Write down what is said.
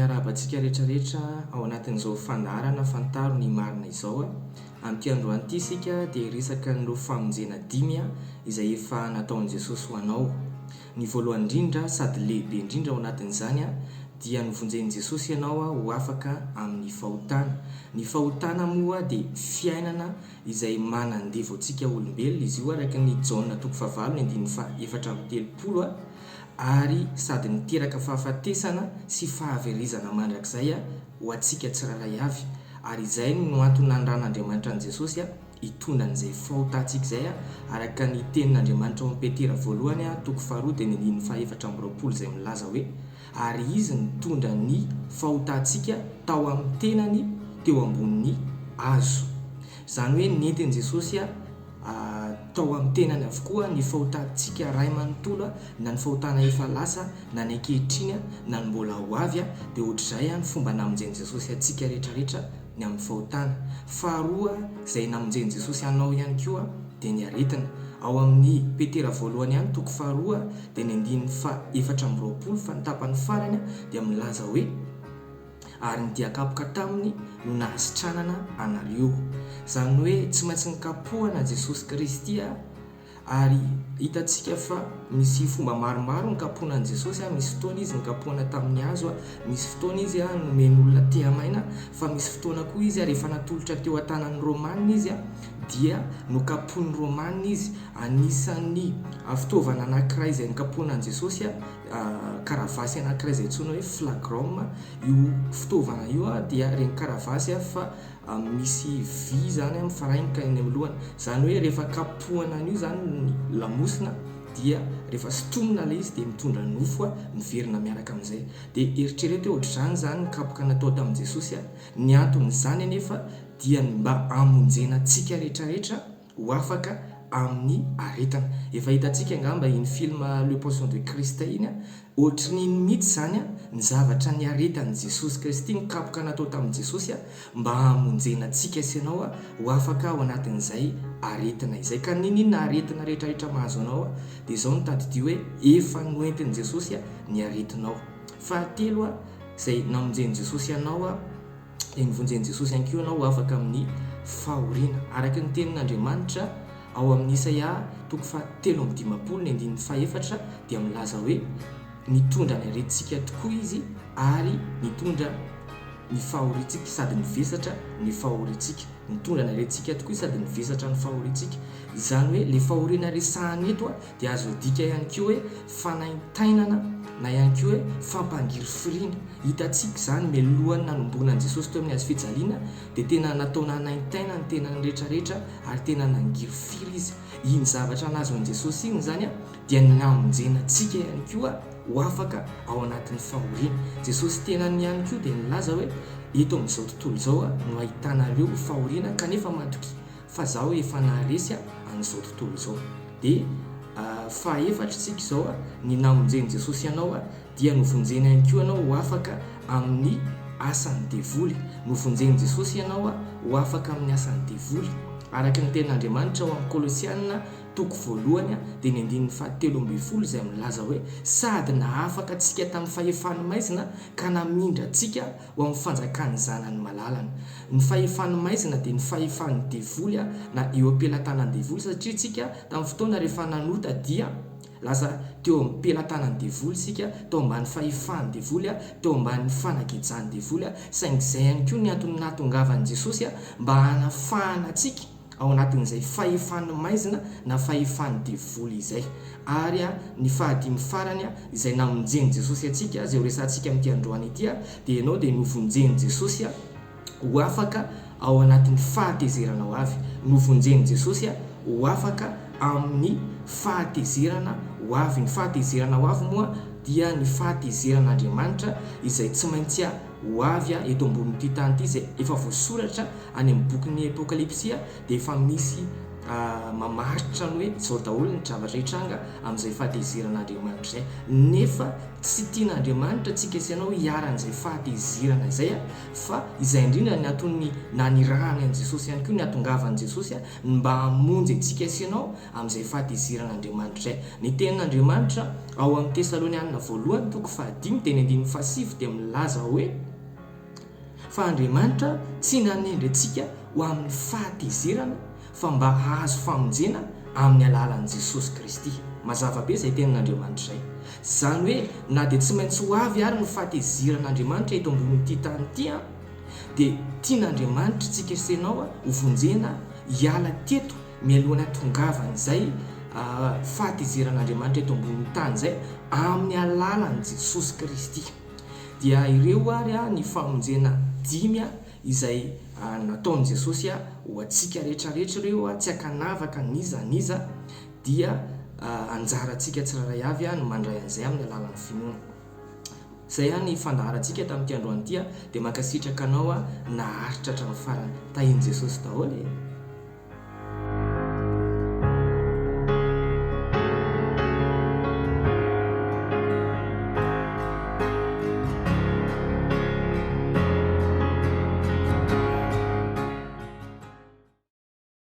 miarabantsika rehetrarehetra ao anatin'izao fandarana fantaro ny marina izao amin'ity androany ity sika dia resaka nireo famonjena 5 izay efa nataon'i Jesosy ho anao. Ny voalohany indrindra sady lehibe indrindra ao anatin'izany dia novonjen'i Jesosy ianao ho afaka amin'ny fahotana. Ny fahotana moa dia fiainana izay manandevo antsika olombelona, izy io araka ny Jaona 4:4-7 ary sady niteraka fahafatesana sy fahaverizana mandrakizay ho antsika tsiraray avy. Ary izay no antony nandran'Andriamanitra an' Jesosy hitondra an'izay fahotantsika izay araka ny tenin'Andriamanitra ao Petera 2:2-4 izay milaza hoe ary izy nitondra ny fahotantsika tao amin'ny tenany teo ambonin'ny hazo. Izany hoe nentin' Jesosy tao amin'ny tenany avokoa ny fahotantsika ray manontolo na ny fahotana efa lasa na ny ankehitriny na ny mbola ho avy dia ohatr'izay ny fomba namonjen'i Jesosy antsika rehetrarehetra ny amin'ny fahotana. Faharoa izay namonjen'i Jesosy anao ihany koa dia ny aretina. Ao amin'ny Petera 1:2 dia ny 4:20 fa ny tapany farany dia milaza hoe ary ny diakapoka taminy no nahasitranana anareo. Izany hoe tsy maintsy nikapohana Jesosy Kristy ary hitantsika fa misy fomba maromaro nikapohana an' Jesosy. Misy fotoana izy nikapohana tamin'ny hazo, misy fotoana izy nomen'olona te-hamaina, fa misy fotoana koa izy rehefa natolotra teo an-tanan'ny Romanina izy dia nokapohan'ny Romanina izy. Anisan'ny fitaovana anankiray izay nikapohana an' Jesosy karavasy anankiray izay antsoina hoe flagrum. Io fitaovana io dia reny karavasy fa misy vy zany mifaraingika eny amin'ny lohany. Izany hoe rehefa kapohana an'io zany ny lamosina dia rehefa sotomina ilay izy dia mitondra nofo miverina miaraka amin'izay. Dia eritrereto hoe ohatr'izany zany nikapoka natao tamin'i Jesosy. Ny anton'izany anefa dia mba hamonjena antsika rehetrarehetra ho afaka amin'ny aretina. Efa hitantsika angamba iny film Le Passion de Christ iny ohatrin'iny mihitsy zany ny zavatra ny aretan'i Jesosy Kristy nikapoka natao tamin'i Jesosy mba hamonjena antsika sy ianao ho afaka ao anatin'izay aretina izay. Ka ninona aretina rehetrarehetra mahazo anao dia izao no tadidio hoe efa noentin'i Jesosy ny aretinao. Fahatelo izay namonjen'i Jesosy anao dia nivonjen'i Jesosy ihany koa ianao ho afaka amin'ny fahoriana. Araka ny tenin'Andriamanitra ao amin'ny Isaia 7:15 dia milaza hoe nitondra ny aretintsika tokoa izy ary nitondra ny fahorintsika sady nivesatra ny fahorintsika. Nitondra ny aretintsika tokoa sady nivesatra ny fahorintsika. Izany hoe le fahoriana resahany eto dia azo dika ihany koa hoe fanaintainana na ihany koa hoe fampangiry firiana. Hitantsika izany mialohan'ny nanomboana an' Jesosy teo amin'ny hazo fijaliana dia tena natao nanaintaina ny tenany rehetrarehetra ary tena nangiry firy izy. Iny zavatra nazo an' Jesosy iny zany dia namonjena antsika ihany koa ho afaka ao anatin'ny fahoriana. Jesosy tenany ihany koa dia nilaza hoe eto amin'izao tontolo izao no ahitanareo fahoriana kanefa matoky fa zaho efa naharesy an'izao tontolo izao. Dia fahaefatra tsika izao ny namonjen'i Jesosy ianao dia novonjena ihany koa ianao ho afaka amin'ny asan'ny devoly. Novonjen'i Jesosy ianao ho afaka amin'ny asan'ny devoly. Araka ny tenin'Andriamanitra ao amin'ny Kolosianina 1:2 dia ny 7:12 izay milaza hoe sady nahafaka antsika tamin'ny fahefany maizina ka namindra antsika ho amin'ny fanjakan'ny zanany malalana. Ny fahefany maizina dia ny fahefany devoly na eo am-pelantanan'ny devoly, satria tsika tamin'ny fotoana rehefa nanota dia lasa teo amin'ny pelantanan'ny devoly sika, teo ambany fahefany devoly, teo ambany fanakijany devoly. Saingy izay ihany koa ny antony nahatongavan'i Jesosy mba hanafahana antsika ao anatin'izay fahefany maizina na fahefany devoly izay. Ary ny fahadimy farany izay namonjen'i Jesosy antsika izay ho resantsika amin'ity androany ity dia ianao dia novonjen'i Jesosy ho afaka ao anatin'ny fahatezerana ho avy. Novonjen'i Jesosy ho afaka amin'ny fahatezerana ho avy. Ny fahatezerana ho avy moa dia ny fahatezeran'Andriamanitra izay tsy maintsy ho avy eto ambonin'ity tany ity, izay efa voasoratra any amin'ny bokin'ny Apokalipsy dia efa misy mamaritra ny hoe zao daholo ny zavatra hitranga amin'izay fahateziranaandriamanitra zay, nefa tsy tian'andriamanitra tsika isanao hiaran'izay fahatezirana izay fa izay indrindra ny aton'ny nanirahany an' Jesosy ihany koa ny atongavan'i Jesosy mba hamonjy antsika isanao amin'izay fahateziranaandriamanitra zay. Ny tenin'andriamanitra ao amin'ny Tesalonianina voalohany toko 5 teny 7 dia milaza hoe fa Andriamanitra tsy nanendry antsika ho amin'ny fahatezerana fa mba hahazo famonjena amin'ny alalan'i Jesosy Kristy. Mazava be izay tenin'Andriamanitra izay. Izany hoe na dia tsy maintsy ho avy ary ny fahateziran'Andriamanitra eto ambonin'ity tany ity dia tian'Andriamanitra tsika isanao ho vonjena hiala teto mialohan'ny hatongavany izay fahateziran'Andriamanitra eto ambonin'ny tany izay amin'ny alalan'i Jesosy Kristy. Dia ireo ary ny famonjena 5 izay nataon'i Jesosy ho antsika rehetrarehetra ireo tsy hakanavaka nizaniza dia anjarantsika tsiraray avy ny mandray an'izay amin'ny alalan'ny finoana. Izay ny fandaharantsika tamin'ity androany ity dia mankasitraka anao naharitra hatramin'ny farany. Tahian' Jesosy daholo.